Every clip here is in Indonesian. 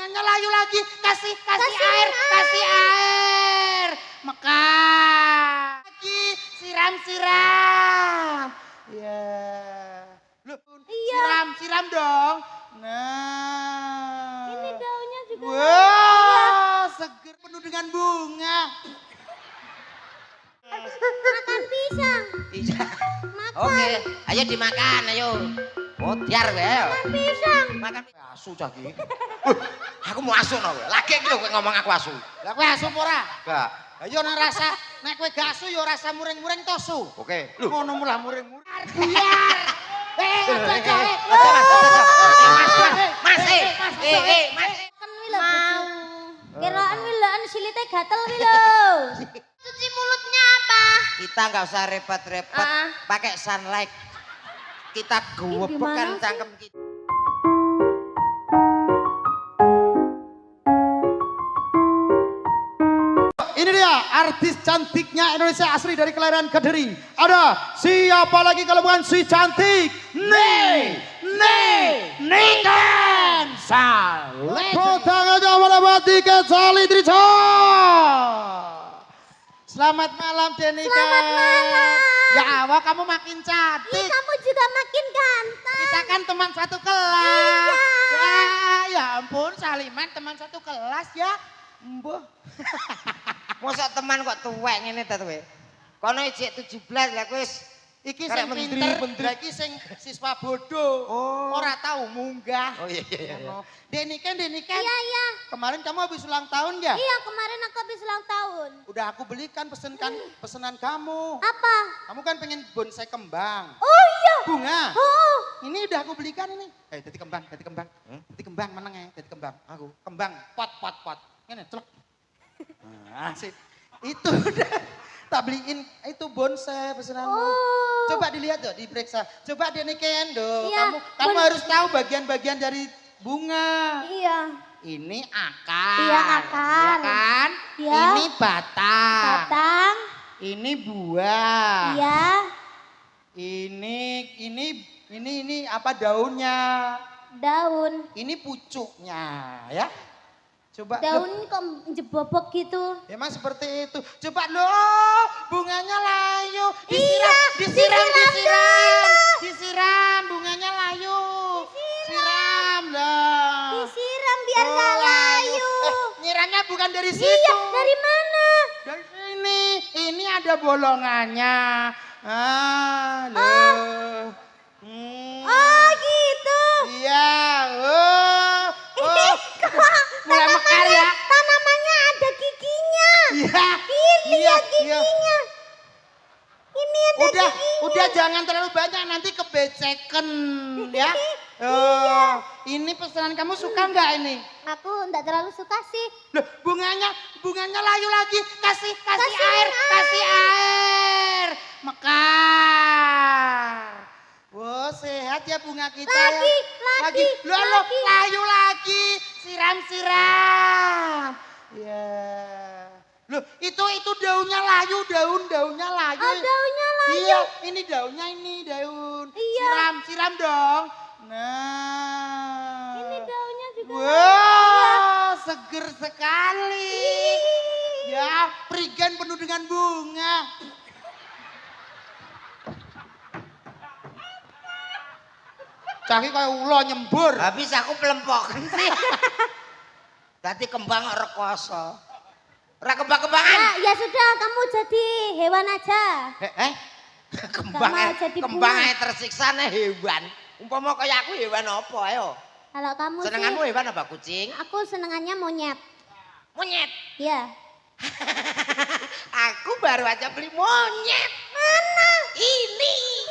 bunganya layu lagi. Kasih air, kasih air. Mekar. Lagi siram. Ya. Loh, siram dong. Nah. Ini daunnya juga. Wow, seger penuh dengan bunga. Makan pisang. Iya. Makan. Oke, ayo dimakan, ayo. Mutiar kowe. Makan pisang. Makan asu cah iki. Aku mau asu no. Lagi iki lho kowe ngomong aku asu. Lah kowe asu apa ora? Enggak. Ayo nang rasa nek kowe gak asu ya rasa muring-muring to su. Oke. Lho, Ngono mulah muring-muring. Biar. Mas. Kan wi lho bojo. Kiraan wi lho silite gatel wi lho. Cuci mulutnya apa? Kita nggak usah repot-repot pakai sunlight. Kita gowebekan cangkem kita. Ini dia artis cantiknya Indonesia asli dari kelahiran Kediri. Ada siapa lagi kalau bukan si cantik Niken Saleh. Tangannya pada tiket Sali Trico. Selamat malam Denika. Selamat malam. Ya awal kamu makin Ih, cantik. kamu juga makin ganteng. Kita kan teman satu kelas. Iya. Ya ampun Saliman teman satu kelas ya. Mbuh. Mosok teman kok tuwek ngene ta kowe. Kono ijek 17 lah kowe wis Iki karek sing pinter, iki sing siswa bodoh. Oh. Ora tahu munggah. Oh iya. Deniken. Iya. Kemarin kamu habis ulang tahun ya? Iya, kemarin aku habis ulang tahun. Udah aku belikan pesanan kamu. Apa? Kamu kan pengen bonsai kembang. Oh iya. Bunga. Oh. Ini udah aku belikan ini. Dadi kembang. Dadi kembang meneng dadi kembang. Aku kembang pot. Ngene celek. Nah, sip. Itu udah tak beliin itu bonsai pesananmu. Oh. Coba dilihat tuh, diperiksa. Coba Deniken do. Iya, Kamu harus tahu bagian-bagian dari bunga. Iya. Ini akar. Iya, akar. Iya kan? Iya. Ini batang. Batang. Ini buah. Iya. Ini apa daunnya? Daun. Ini pucuknya, ya. Coba. Daun kok jebobok gitu. Emang seperti itu. Coba loh, bunganya layu. Disiram. Disiram, bunganya layu. Siram lah. Disiram biar gak layu. Nyiramnya bukan dari situ. Iya, dari mana? Dari sini. Ini ada bolongannya. Loh. Oh gitu. Iya. Mulai mekar ya. Tanamannya ada giginya. Iya. Ini lihat giginya. Ini ada giginya. Udah jangan terlalu banyak nanti kebeceken ya. Ini pesanan kamu suka nggak ini? Aku enggak terlalu suka sih. Loh, bunganya layu lagi. Kasih Kasihin air. Mekar. Wow, sehat ya bunga kita Lagi. Loh, layu lagi. Siram. Ya. Loh, itu daunnya layu, daunnya layu. Oh, daunnya layu. Iya, ini daunnya daun. Iya. Siram dong. Nah. Ini daunnya juga. Wow, seger sekali. Ya, perigen penuh dengan bunga. Caki kayak ulo nyembur. Habis aku pelempokan sih. Tadi kembang rekoso. Ora kembang-kembangan. Ya sudah, kamu jadi hewan aja. Kembang mau jadi kembang bunga. tersiksa nih hewan. Umpama kayak aku hewan apa ayo? Kalau kamu Senenganmu sih, hewan apa kucing? aku senengannya monyet. Monyet. Ya. Aku baru aja beli monyet. Mana? Ini.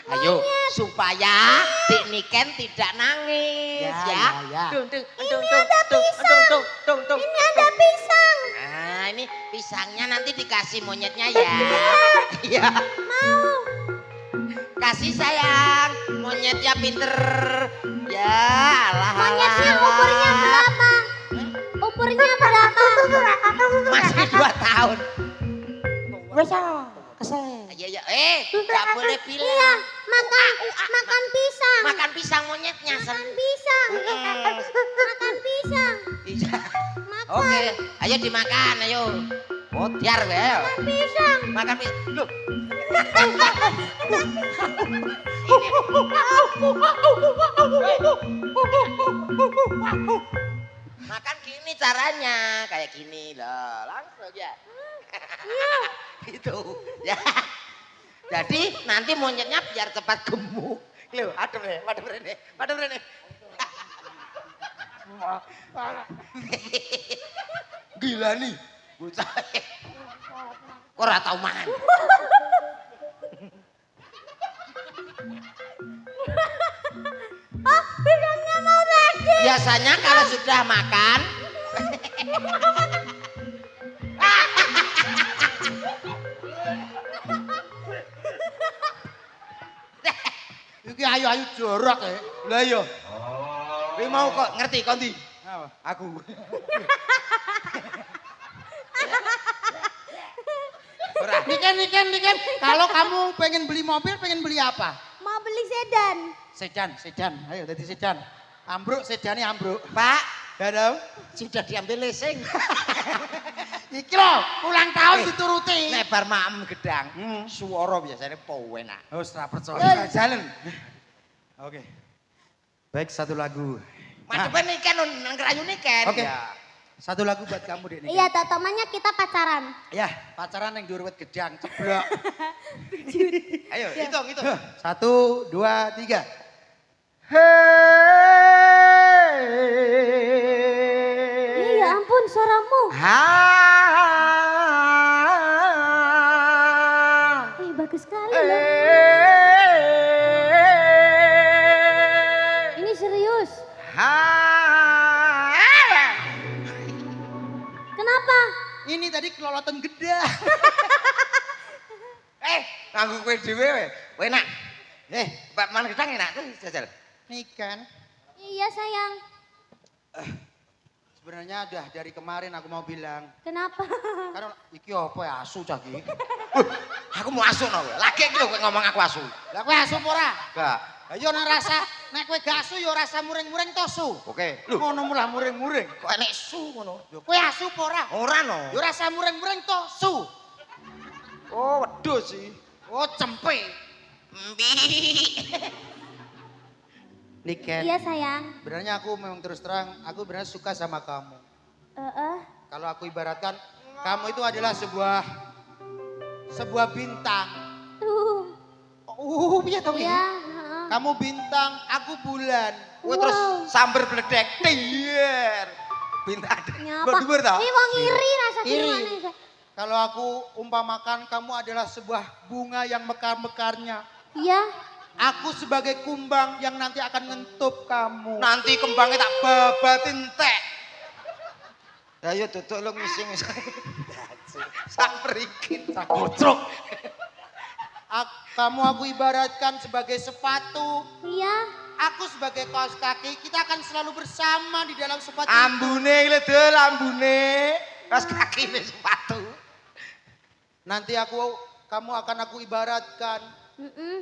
Ayo supaya Dik Niken tidak nangis ya. Dung. Ini ada pisang. Nah, ini pisangnya nanti dikasih monyetnya ya. Iya. Mau. Kasih sayang, monyetnya pinter. Ya, alah. Monyetnya umurnya berapa? Umurnya berapa? Masih 2 tahun. kesel. Iya, nggak boleh bilang. Iya, makan pisang. Makan pisang monyetnya. Makan pisang. Makan pisang. Iya. Makan. Oke, ayo dimakan, ayo. Mutiar gue, ayo. Makan pisang. Makan pisang. Loh. Makan gini caranya, kayak gini loh, langsung ya. Iya. Itu, ya. Jadi nanti monyetnya biar cepat gemuk. Loh, madem rene. Gila nih, bocah. Ora tau mangan. Oh, pisangnya mau mati. Biasanya kalau sudah makan Iki ayu-ayu jorok ya. lah iya. Kowe mau kok ngerti kondi? Apa? Aku. Ora. Niken. Kalau kamu pengen beli mobil, pengen beli apa? Mau beli sedan. Sedan. Ayo tadi sedan. Ambruk, sedannya ambruk. Pak, Dadam. sudah diambil leasing. Iki lho, ulang tahun dituruti. Nek bar maem gedang, suara biasanya enak. Oh, ora percaya. Jalan. Oke. Baik, satu lagu. Madhepe niken nang kerayu niken. Oke. Ya. Satu lagu buat kamu, Dek. Niken. Iya, temannya kita pacaran. Ya, pacaran yang diurut gedang, ceblok. Ayo, hitung. 1, 2, 3. Iya, ampun suaramu. Bagus sekali loh. Ini serius. Kenapa? Ini tadi kelolotan gedang. Nganggo kowe dhewe we. Kowe enak. Pak man gedang enak tuh jajal. Niken. Iya sayang. Sebenarnya udah dari kemarin aku mau bilang. Kenapa? Karena iki apa ya asu cah iki. Aku mau asu no. Lagi iki lho kowe ngomong aku asu. Lah kowe asu apa ora? Enggak. Ayo nek rasa nek kowe gak asu ya rasa muring-muring to su. Oke. Ngono mulah muring-muring. Kok enek su ngono? Yo kowe asu apa ora? Ora no. Yo rasa muring-muring to su. Oh, wedhus sih. Oh, cempe. Mbi. Niken. Iya sayang. Sebenarnya aku memang terus terang, aku benar suka sama kamu. Kalau aku ibaratkan, kamu itu adalah sebuah bintang. Iya kamu Iya. Kamu bintang, aku bulan. Kowe terus sambar bledek. Tiyer. Bintang. Nyapa? Dhuwur ta? Ini wong iri rasa Iri. gimana? Kalau aku umpamakan kamu adalah sebuah bunga yang mekar-mekarnya. Iya. Aku sebagai kumbang yang nanti akan ngentup kamu. Nanti kembangnya tak babatin tek. Ayo duduk lu ngising. Samperikin. Kocok. Kamu aku ibaratkan sebagai sepatu. Iya. Aku sebagai kaos kaki, kita akan selalu bersama di dalam sepatu. Ambune ledel ambune. Kaos kaki nih sepatu. Nanti kamu akan aku ibaratkan.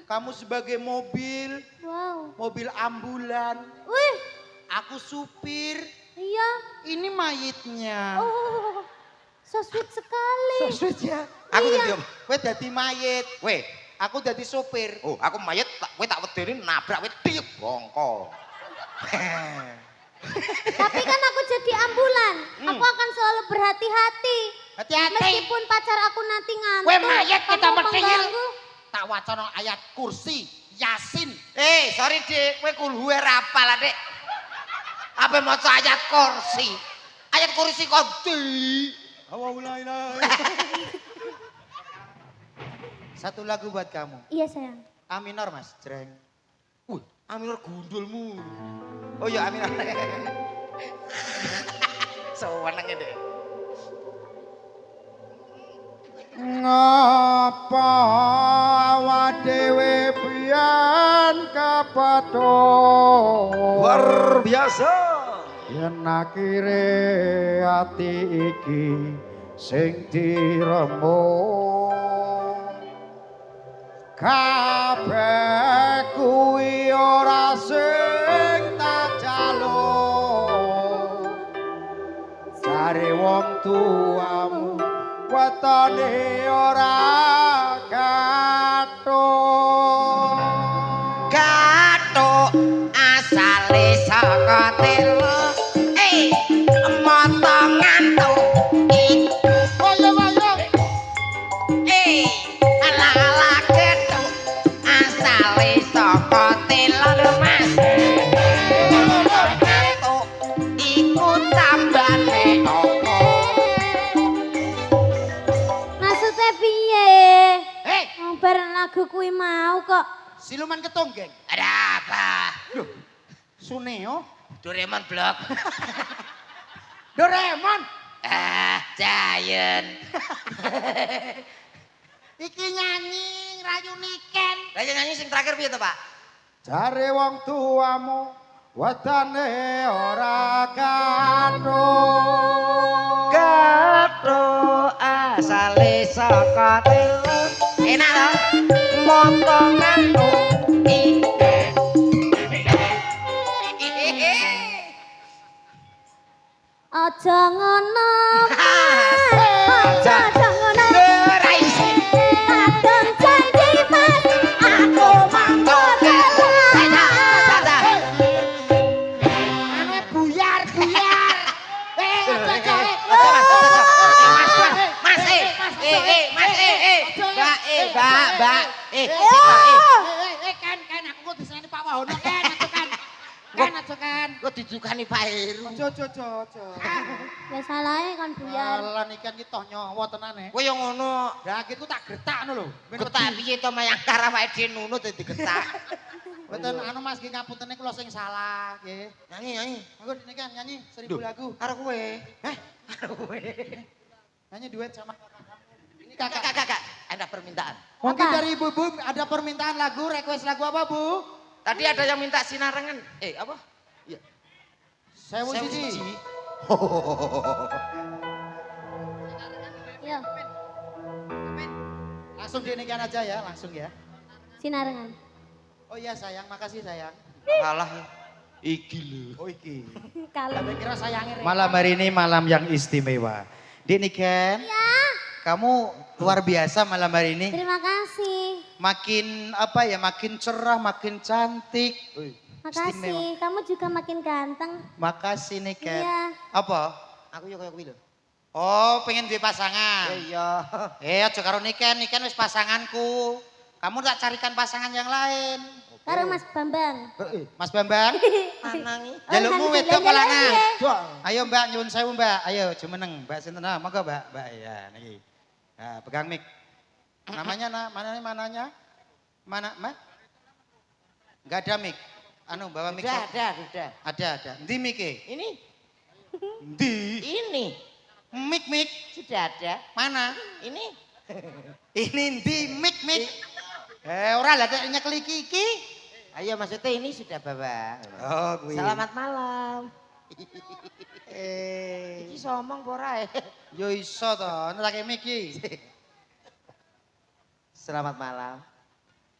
Kamu sebagai mobil. Wow. Mobil ambulan. Wih. Aku supir. Iya. Ini mayitnya. Oh. So sweet sekali. Sweet ya. Aku Iya. dadi om. Kowe dadi mayit. Weh, Aku dadi sopir. oh aku mayat kowe tak wedeni nabrak kowe tiup bongko. Tapi kan aku jadi ambulan. Aku akan selalu berhati-hati. Hati-hati. Meskipun pacar aku nanti ngantuk. Kowe mayit kita kamu mentingil. mengganggu. Tak wacana ayat kursi. Yasin. Sorry Dik, kowe kulhuwe rapal Dik. Apa maca ayat kursi? Ayat kursi kondi. Satu lagu buat kamu. Iya sayang. A minor mas, jreng. Aminor gundulmu. Oh ya Aminor. Sewenenge Dik. Ngapa awak dhewe pian kapato Luar biasa. yen akhire ati iki sing diremuk kabeh kuwi ora sing tak jaluk jare wong tuamu wetone ora kathok Gathuk asale saka telo mata ngantuk ala-ala gethuk asale saka telo lho Mas ngantuk iku tambane apa Maksudnya piye? Bareng lagu kuwi mau kok. siluman ketonggeng ada apa Suneo Doraemon blok Doraemon Giant iki nyanyi rayu niken Raja nyanyi sing terakhir piye to Pak jare wong tuamu wetane ora kathok Gathuk asale saka telu enak to mata ngantuk Aja ngono. Aja ngono. ora isi Kadang janji Mas, aku mangko ane buyar Mbak kan aku kok diseni Pak Wahono kan aja kan kok dijukani Pak Heru ojo Ya salahe kon buyar. lan ikan ki toh nyawa tenane kowe yo ngono dagingku tak gertak ngono lho ben getak piye to mayangkar awake dhewe nunut dadi getak Mboten anu Mas ki ngapuntene kula sing salah nggih nyanyi monggo nikan nyanyi 1000 lagu karo kowe karo kowe nyanyi duet sama kakak ini kakak ada permintaan mungkin Apa? dari ibu ada permintaan lagu request lagu apa Bu tadi ada yang minta sinarengan apa Sewu siji Yo, langsung dinikan aja ya langsung ya sinarengan. oh iya sayang makasih sayang kalah iki lho oh iki Kalau kira sayangnya Malam hari ini malam yang istimewa. Dik Niken, ya, kamu luar biasa malam hari ini. terima kasih. Makin apa ya, makin cerah, makin cantik. Makasih, kamu juga makin ganteng. Makasih Niken. Iya. Apa? aku yo kaya kuwi lho Oh, pengen duwe pasangan. iya Aja karo Niken, Niken wis pasanganku. Kamu tak carikan pasangan yang lain. Karo Mas Bambang. Mas Bambang, anangi jalukmu Oh, wedok apa lanang? iya. Ayo Mbak, nyuwun sewu Mbak. Ayo, jumeneng. Mbak sinten? Monggo Mbak. Mbak ya, niki. Nah, pegang mic. Namanya mananya? Mana, Mbak? Enggak ada mic. Anu, bawa mic. udah Ada. Endi mic e? ini Endi? ini Mic. sudah ada Mana? ini Ini endi mic. Ora lah tek nyekeli iki. ayo maksudnya ini sudah bawa Oh, kuwi. selamat malam Eh, iki somong apa ora yo iso to, nerake mic iki. selamat malam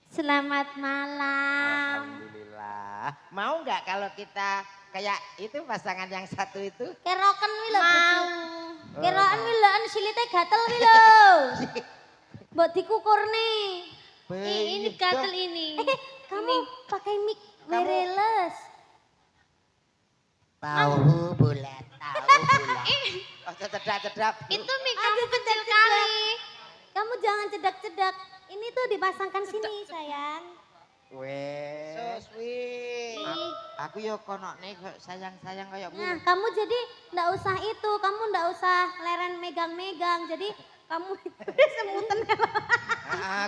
Selamat malam. alhamdulillah mau nggak kalau kita kayak itu pasangan yang satu itu Keroken wi lho, Bojo. Keroken wi lho, anu silite gatel wi lho. Mbok dikukurne. ini gatel ini. Kamu pakai mic wireless. tahu bulat oh cedak Itu mic kamu kecil kali. Kamu jangan cedak-cedak. Ini tuh dipasangkan sini, sayang. weh So sweet. Ih. aku yo konokne kok sayang-sayang kayak Nah, kamu jadi ndak usah itu, kamu ndak usah leren megang-megang. Jadi kamu semutan.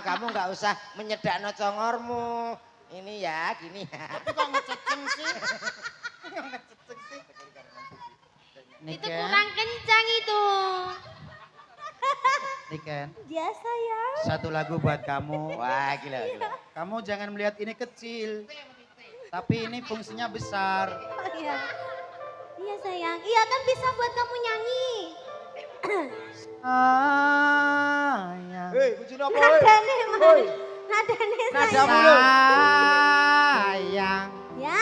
kamu nggak usah menyedakno congormu ini ya gini ya kok ngececeng sih Niken, kencang itu. Niken. Ya, sayang. Satu lagu buat kamu. wah gila Kamu jangan melihat ini kecil. Tapi ini fungsinya besar. Oh, iya. Iya, sayang. Iya kan bisa buat kamu nyanyi. Sayang. hei bujune apa Nadane, Mas. Nadane Nada sayang. mulu. Sayang Ya.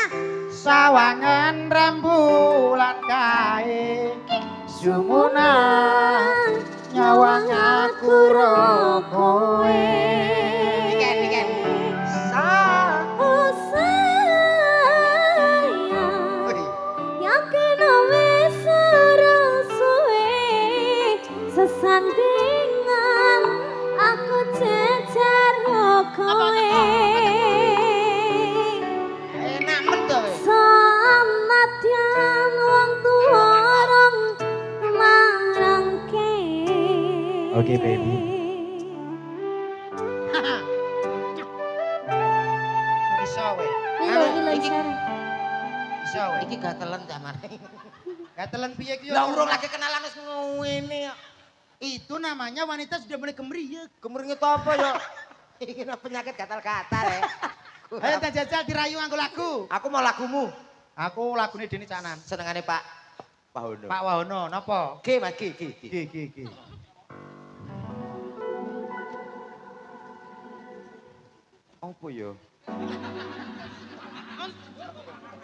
sawangan rembulan kae sumunan nyawang aku ro kowe. Diken. Oh sayang, yakin wis ora suwe sesandingan aku jejar kowe. Enak men to. Sanadyan wong tuwa rong marangke. Oke, baby. Bisa we. Milo Iki- isyarat. Bisa we. Iki gatelan jamane. Gatelan piye ki? Lah urung lagi kenalan wis ngene. Itu namanya wanita sudah mulai kemeriak. Kemringet apa ya? Iki penyakit gatal-gatal ya. Ayo tak jajal dirayu nganggo lagu. Aku mau lagumu. Aku lagune Deni Canan. Senengane Pak Hono. Pak Wahono, napa? G Mas G. G. Apa ya?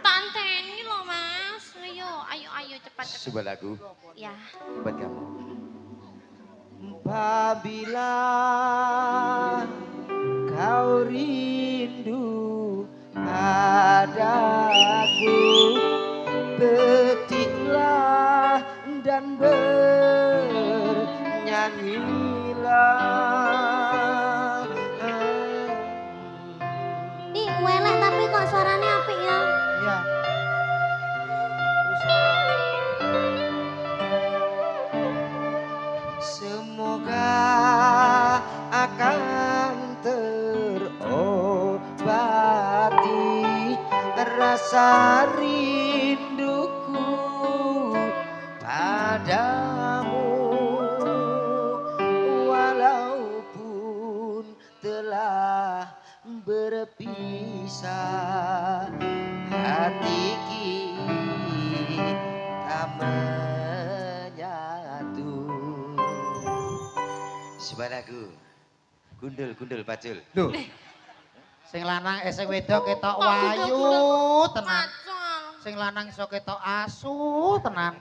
Tanteni loh mas, ayo cepat. Sebuah lagu Ya. buat kamu. Apabila kau rindu padaku, petiklah dan bernyanyilah. Ih, welek tapi kok suaranya apik ya. Iya. Semoga akan terobati rasa rinduku padamu, walaupun telah berpisah, hati kita menyatu. Sebuah lagu gundul pacul. Loh. Sing lanang sing wedok ketok Kok wayu gundul-gundul? tenan. Macul. Sing lanang iso ketok asu tenan.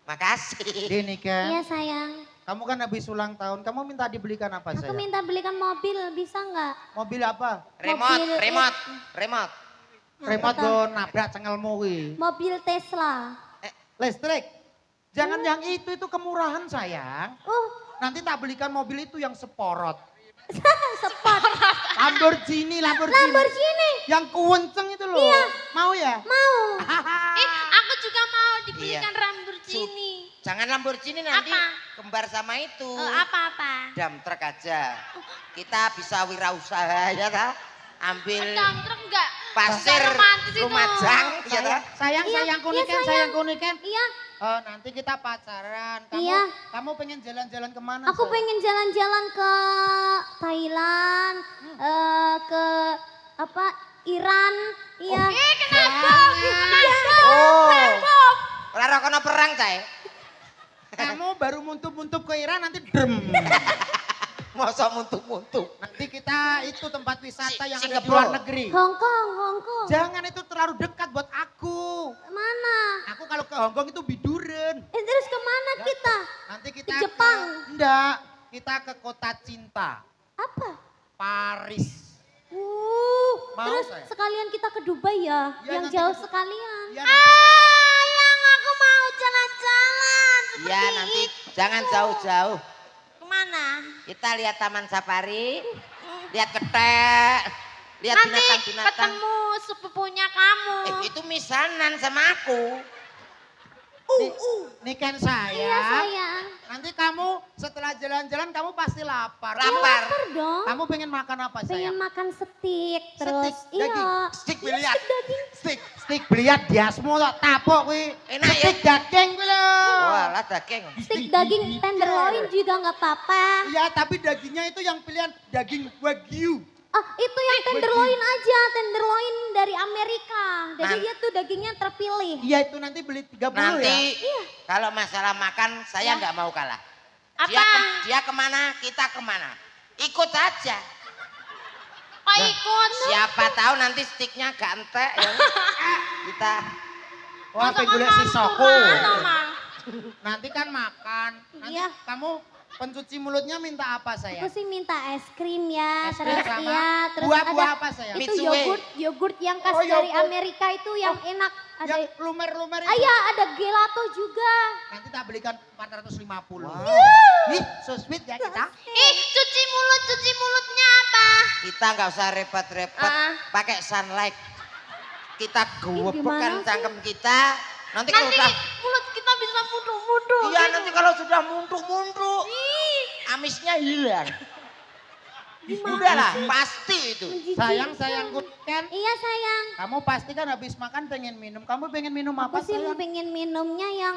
Makasih. Deni kan. Iya sayang, Kamu kan habis ulang tahun. Kamu minta dibelikan apa aku sayang? minta belikan mobil, bisa nggak? Mobil apa? Mobil- Remote. Remote go nabrak cengelmu kuwi. Mobil Tesla. Listrik. Jangan yang itu kemurahan sayang. Nanti tak belikan mobil itu yang seporot. Sport. Lamborghini. Lamborghini. Yang kuwenceng itu loh. Iya. Mau ya? Mau. Aku juga mau dibelikan Lamborghini. Jangan Lamborghini nanti Apa? kembar sama itu. Apa-apa? Dump truck aja. Kita bisa wirausaha ya ta? Ambil Truk enggak? pasir Nggak romantis itu. Lumajang ya ta? Sayang, Iya, sayang kuniken, iya, sayang. sayang kuniken. Iya, Nanti kita pacaran. Iya. Kamu pengen jalan-jalan kemana? aku sayang? pengen jalan-jalan ke Thailand, ke apa? Iran. Iya. Kenapa? Oh. Ora kono perang cae. Kamu baru muntup-muntup ke Iran nanti drem. Masa muntuk-muntuk. Nanti kita itu tempat wisata yang ada di Singapura. luar negeri. Hongkong. Jangan itu terlalu dekat buat aku. Mana? Aku kalau ke Hongkong itu biduren. Terus kemana kita? Nanti kita Ke Jepang. Enggak, kita ke kota cinta, Apa? Paris. Mau Terus saya? sekalian kita ke Dubai ya, Ya, yang nanti jauh kita- sekalian. Ya, nanti- Yang aku mau jalan-jalan. Ya nanti jangan jauh-jauh. Kemana? Kita lihat taman safari, lihat ketek, lihat binatang-binatang. ketemu sepupunya kamu. Itu misanan sama aku. Nih kan saya. Iya sayang. Nanti kamu setelah jalan-jalan kamu pasti lapar. Lapar. Lapar dong. Kamu pengen makan apa Pengen sayang? makan steak terus. Steak, daging. Iya. Stik biliar. Stik. Stik beliat diasmu tak tapok kuwi. Enak ya? Stik daging kuwi lho. Walah daging. Steak daging tenderloin juga nggak apa-apa. Iya, tapi dagingnya itu yang pilihan daging wagyu. Oh, itu yang tenderloin aja, tenderloin dari Amerika. Jadi Nan- dia tuh dagingnya terpilih. Iya, itu nanti beli 30 ya. Nanti kalau masalah makan saya nggak mau kalah. Apa? Dia kemana, kita kemana. Ikut saja. Kok ikut? Siapa tahu nanti sticknya gak entek ya. Kita Wah, Masa penggulek kan si Mang Soko. Turano, Mang. Nanti kan makan. Nanti Iya. kamu pencuci mulutnya minta apa Aku sayang? sih minta es krim ya, Es krim terus sama iya, terus buah-buah ada apa sayang? itu Mitsue. yogurt yang khas Oh, dari yogurt. Amerika itu yang enak. Ada Yang lumer-lumer Ah itu. ya, ada gelato juga. Nanti tak belikan 450. Wow. Ih, so sweet ya kita. Cuci mulutnya apa? kita nggak usah repot-repot, Ah. pakai sunlight. Kita gimana gewebekan sih? cangkem kita. Nanti kalau udah mulut kita bisa munduk-munduk. iya nanti kalau sudah munduk-munduk, amisnya hilang. Udahlah, pasti itu. Sayangku kan, Iya sayang. kamu pasti kan habis makan pengen minum. Kamu pengen minum apa Aku sih sayang? pengen minumnya yang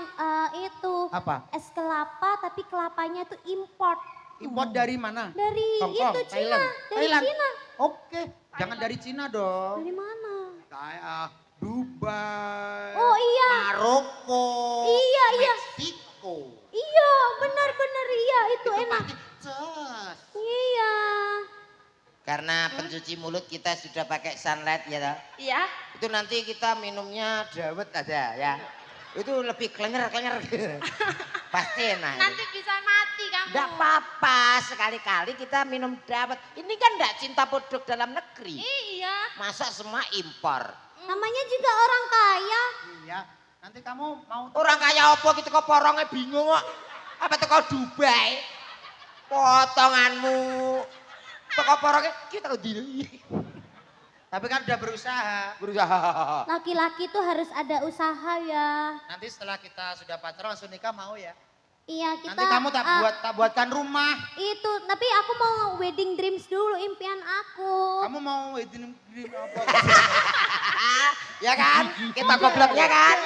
itu Apa? es kelapa tapi kelapanya tuh import Import dari mana? dari Hong Kong, itu Cina, Thailand. dari Thailand. Cina. Oke, jangan dari Cina dong. Dari mana? Kayak Dubai. Oh iya, Maroko. iya iya, Meksiko. iya benar-benar iya itu enak. pasti cus. Iya. Karena pencuci mulut kita sudah pakai sunlight ya toh. Iya. Itu nanti kita minumnya dawet aja ya. Itu lebih klenger-klenger. Pasti enak. Nanti bisa mati kamu. Enggak apa-apa, sekali-kali kita minum dawet. Ini kan enggak cinta produk dalam negeri. Iya. Masa semua impor. Namanya juga orang kaya. Iya. Nanti kamu mau Orang kaya apa kita kok porongnya bingung kok. Apa teko Dubai? Potonganmu. Teko porongnya kita diri. tapi kan udah berusaha. Berusaha. Laki-laki tuh harus ada usaha ya. Nanti setelah kita sudah pacaran langsung nikah mau ya. Iya kita. Nanti kamu tak buatkan rumah. Itu, tapi aku mau wedding dreams dulu impian aku. Kamu mau wedding dream apa? Ya kan? Kita gobloknya kan?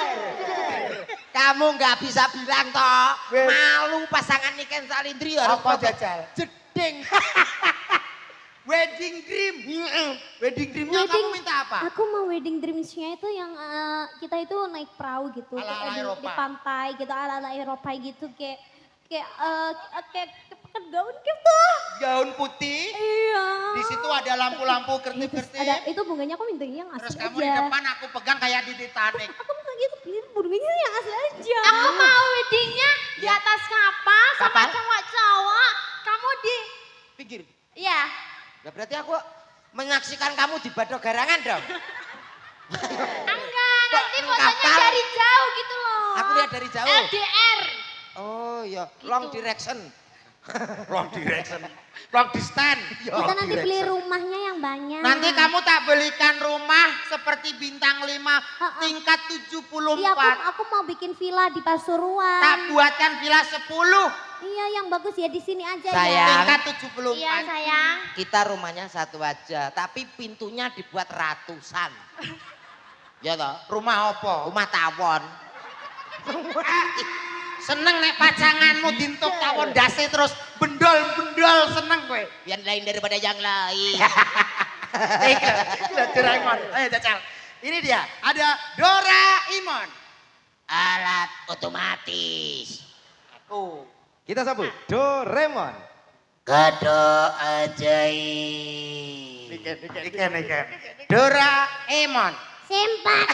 Kamu nggak bisa bilang toh. Malu pasangan Niken Salindri harus Apa jajal? jeding. Wedding dream. Wedding dreamnya kamu minta apa? Aku mau wedding dreams-nya itu yang kita itu naik perahu gitu. Ala-ala di Eropa. pantai gitu, ala-ala Eropa gitu. Kayak pakai gaun gitu. Gaun putih. Iya. Di situ ada lampu-lampu Terus kertip-kertip. ada, itu bunganya aku minta yang asli Terus aja. kamu di depan aku pegang kayak di Titanic. Aku minta gitu, bunganya yang asli aja. Aku mau weddingnya di atas kapal sama Kapal? cowok-cowok. Kamu di... Pinggir. Iya. Nah, berarti aku menyaksikan kamu di Badok Garangan dong. Enggak, Kok nanti nang fotonya kapal? dari jauh gitu loh. Aku lihat dari jauh. LDR. Oh iya, long direction. Long direction. Long distance. Kita nanti beli rumahnya yang banyak. Nanti kamu tak belikan rumah seperti bintang 5 tingkat 74. Iya, aku mau bikin villa di Pasuruan. Tak buatkan villa 10 Iya, yang bagus ya di sini aja Sayang. ya. tingkat 74. Iya, sayang. Kita rumahnya satu aja, tapi pintunya dibuat ratusan. Ya toh? Rumah apa? Rumah tawon. Seneng nek pacanganmu dintuk tawon dasi terus bendol-bendol seneng kowe. Yang lain daripada yang lain. Doraemon. Ayo Jajal. Ini dia, ada Doraemon. Alat otomatis. Aku. Kita sambut Doraemon. Kado ajaib. Ikan. Doraemon. Sempak.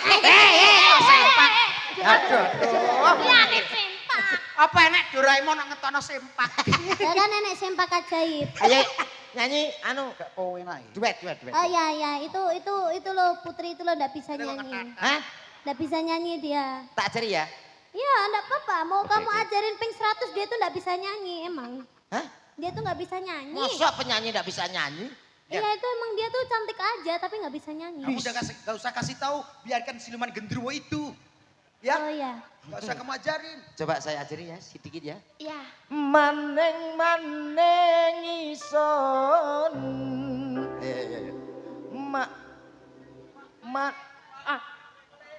Sempak. Aduh. Langit sempak. Apa enek Doraemon ngetono sempak? Ada nenek sempak ajaib. Ayo nyanyi anu Gak kowe naik. duet. Oh iya, itu loh Putri itu loh enggak bisa nyanyi. Hah? Enggak bisa nyanyi dia. Tak ajari ya? Iya, enggak apa-apa. Mau kamu ajarin ping 100 dia tuh enggak bisa nyanyi emang. Hah? Dia tuh enggak bisa nyanyi. Masa penyanyi enggak bisa nyanyi? Iya, itu emang dia tuh cantik aja tapi enggak bisa nyanyi. Kamu udah gak usah kasih tahu, biarkan siluman genderuwo itu. Ya, Oh iya. gak usah kamu ajarin. Coba saya ajari ya sedikit ya. Iya. Maneng ison.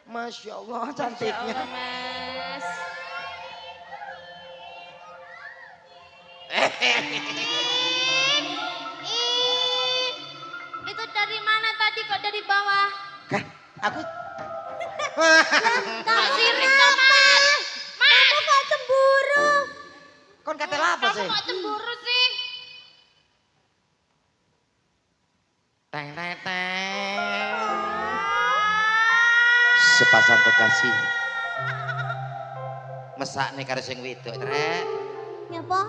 Masya Allah cantiknya. Mas. Itu dari mana tadi kok dari bawah? Kan aku Kamu sirik tuh mas. Kamu kok cemburu? kon kata apa sih? Kamu kok cemburu sih? Teng teng teng. Sepasang kekasih. Mesakne karo sing wedok, Trek. Nyapa?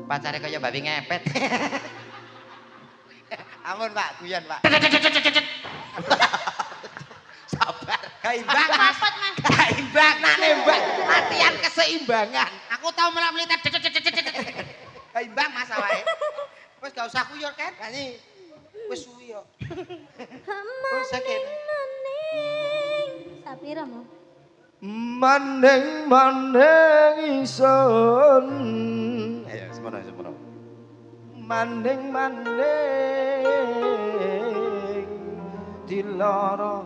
Pacare kaya babi ngepet. Ampun, Pak, guyon, Pak. Sabar. Kaimbang, Mas. Cepet, Mas. Kaimbang nak nembak. Latihan keseimbangan. Aku tahu melak-melitet. Kaimbang Mas awake. Wis gak usah kuyon, kan? Nyanyi. Wis suwi yo. Wis sakit. Sapira mau? Mandeng ison. Ayo semono. Mandeng diloro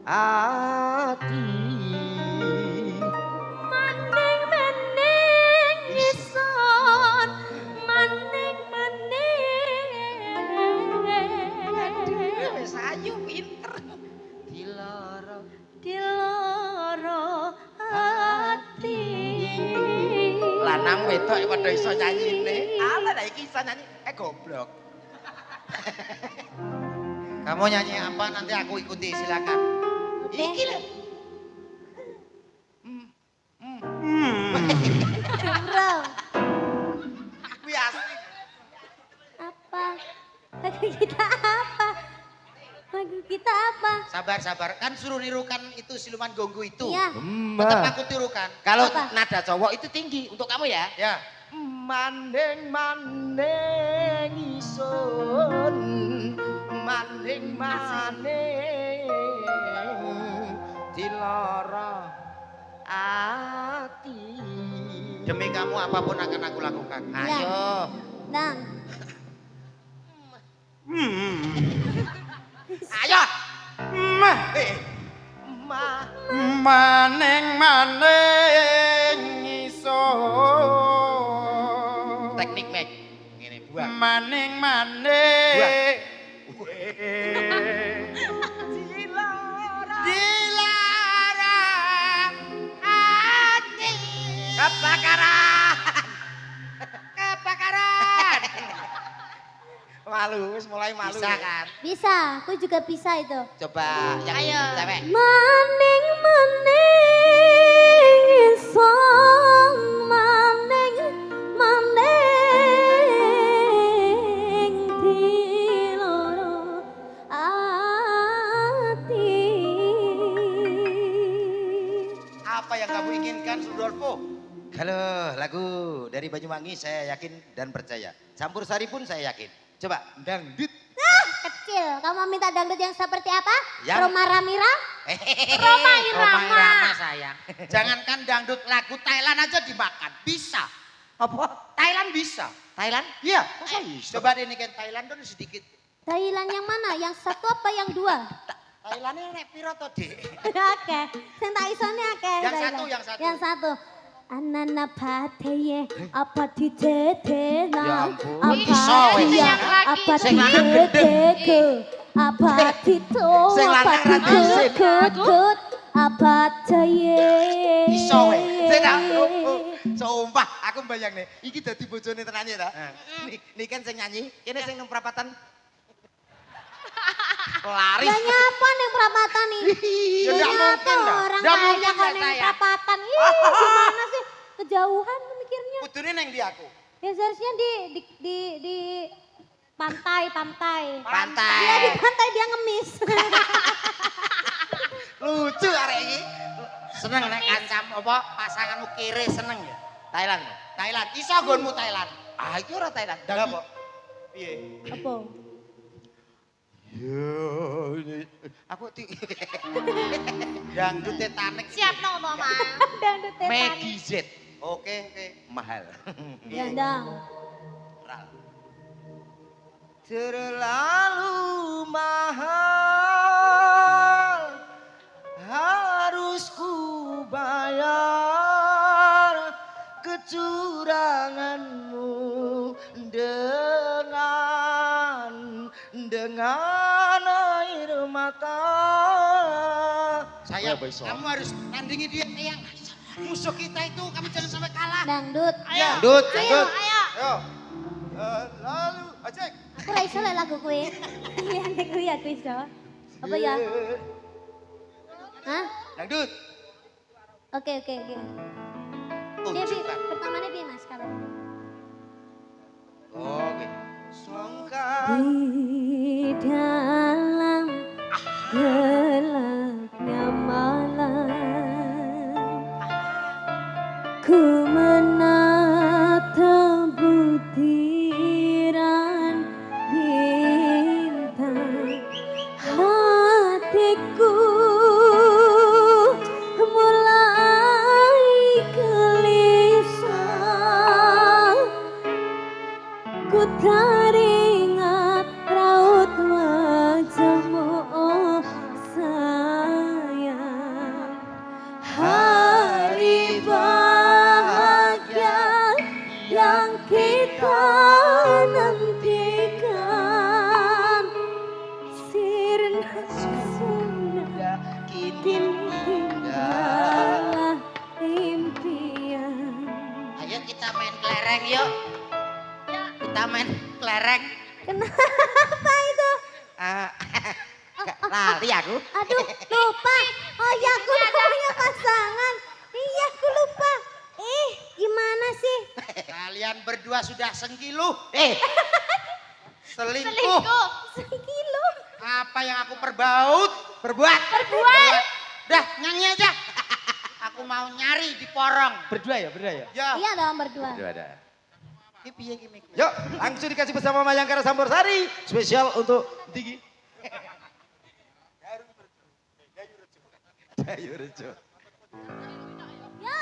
ati. Mandeng ison, mandeng. Wis ayu pinter. Diloro hati. Lanang wedok ya padha iso nyanyine. Ala nek iki iso nyanyi, goblok. Kamu nyanyi apa nanti aku ikuti silakan. Iki lho. Bro, Kuwi asli. apa? Lagu kita apa? Lagu kita apa? Sabar. Kan suruh nirukan itu siluman gonggo itu. Iya. Tetap aku tirukan. Kalau Apa? nada cowok itu tinggi untuk kamu ya. Ya. Mandeng ison. Mandeng diloro ati. Demi kamu apapun akan aku lakukan. Iya. Ayo. Dang. Ayo. Maneng iso. Teknik Mek. Ngene buang. Maneng. Dilarang hati. Kebakaran. Malu, wis mulai malu. Bisa kan? Bisa, aku juga bisa itu. Coba yang cewek. Mandeng ison, mandeng diloro ati. Apa yang kamu inginkan, Rudolfo? Kalau lagu dari Banyuwangi saya yakin dan percaya. Campur sari pun saya yakin. Coba, dangdut. Kecil, kamu minta dangdut yang seperti apa? Yang- Roma Ramira? Roma Irama sayang. Jangankan dangdut, lagu Thailand aja dimakan. Bisa. Apa? Thailand bisa. Thailand? Iya. Coba deh nikahin Thailand dulu sedikit. Thailand yang mana? Yang satu apa yang dua? Thailandnya nek piro to, Dik? Oke, sing tak isone akeh. Yang Thailand. satu, yang satu. Yang satu. Anana pateye apa didedena Ya ampun. apa Iso, weh. dia apa Sing lanang didedeke apa dito Sing apa lanang ra diisin. didedekut apa daye Iso weh. Sing sumpah aku mbayang nih. Iki dadi bojone tenan ya ta? Niki kan sing nyanyi, kene sing nang prapatan. Laris. Lah nyapa ning perapatan nih? Ya nggak mungkin dah. Orang Nggak kaya mungkin kok lah ning saya. perapatan. Ih, gimana sih? Kejauhan mikirnya. Kudune neng di aku. Ya seharusnya di pantai. Pantai. Dia di pantai dia ngemis. Lucu arek iki. Seneng nek kancam apa pasanganmu kere seneng ya. Thailand. Thailand, iso gonmu Thailand. Ah iki ora Thailand. Lah apa? Piye? Apa? Aku Dangdut Titanic. Siap no mama. Dangdut Maggie Z. Oke. Mahal. Ya dang. Terlalu mahal harus ku bayar kecuranganmu dengan air mata. Sayang, kamu harus tandingi dia, sayang. Musuh kita itu, kamu jangan sampai kalah. Dangdut. Ayo. Dut, Ayo, dut. ayo. Ayo. Lalu, Acek. Ora iso lek lagu kuwi. Liyane kuwi aku iso. Apa ya? Hah? Dangdut. Oke. Piye, piye? Pertamanya piye Mas kalau? Oke. Di dalam gelapnya malam ku menatap butiran bintang hatiku mulai gelisah ku teringat raut wajahmu oh sayang hari bahagia yang kita nantikan sirna sudah kini tinggallah impian. Ayo kita main kelereng yuk. Kita main kelereng. Kenapa itu? Lali aku. Aduh, lupa. Oh ya, aku namanya pasangan. Iya, aku lupa. Gimana sih? Kalian berdua sudah sengkiluh. Selingkuh. Sekilo. Apa yang aku perbaut? Berbuat. Dah, nyanyi aja. Aku mau nyari di porong. Berdua ya? Ya. Iya dong berdua. Ada. Ini piye ki Mik? Yuk, langsung dikasih bersama Mayangkara Sambursari. Spesial untuk Digi. Dayu Rejo. Yo,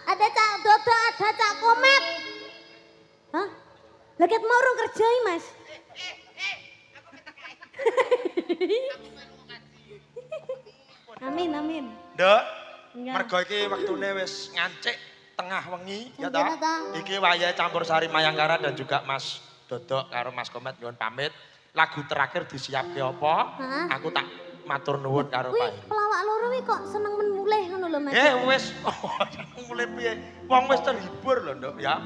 ada Cak Dodo, ada Cak Komet. Hah? Lagi mau orang kerja ini, Mas. Amin. Nduk, Enggak. mergo iki wektune wis ngancik tengah wengi ya Iya, ta. ta. Iki wayahe campursari Mayangkara dan juga Mas Dodok karo Mas Komet nyuwun pamit. Lagu terakhir disiapke apa? Hah? Aku tak matur nuwun karo Wih, Pak Heru. pelawak loro wih kok seneng menuleh ngono lho, Mas. Wis mulai piye? Wong wis terhibur lho, Nduk ya.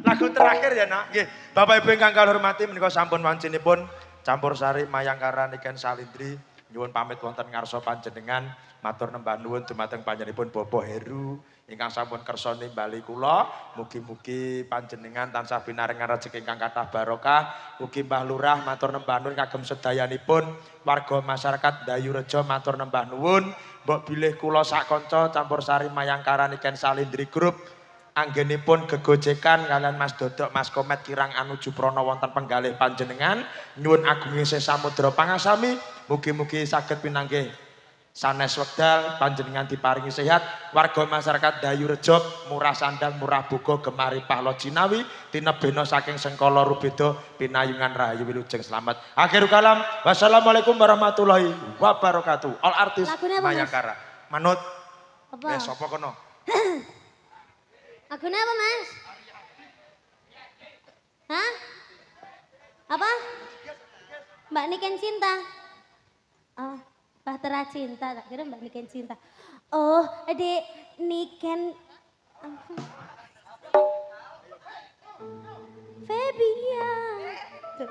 Lagu terakhir ya, Nak. Nggih, Bapak Ibu ingkang kula hormati menika sampun wancinipun campursari Mayangkara Niken Salindri nyuwun pamit wonten ngarsa panjenengan. Matur nembah nuwun dumateng panjenenganipun Bapak Heru ingkang sampun kersa nimbali kula. Mugi-mugi panjenengan tansah pinaringan rejeki ingkang kathah barokah. Ugi Mbah Lurah matur nembah nuwun kagem sedayanipun warga masyarakat Dayu Rejo matur nembah nuwun. Mbok bilih kula sak kanca campursari Mayangkara Niken Salindri Group anggenipun gegojekan kalian Mas Dodok Mas Komet kirang anuju prana wonten penggalih panjenengan nyuwun agunging samudra pangasami mugi-mugi saged pinanggih sanes wekdal panjenengan diparingi sehat warga masyarakat Dayu Rejo murah sandang murah buga gemari pahlo jinawi tinebena saking sengkala rubeda pinayungan rahayu wilujeng slamet akhirul kalam wassalamualaikum warahmatullahi wabarakatuh all artis Lagune apa, Mas? Mayangkara manut Apa? sapa kono Lagune apa, Mas? Hah? Apa? Mbak Niken Cinta. Oh, Bahtera Cinta. Tak kira Mbak Niken Cinta. Oh, Adik Niken. Febian. Tuh.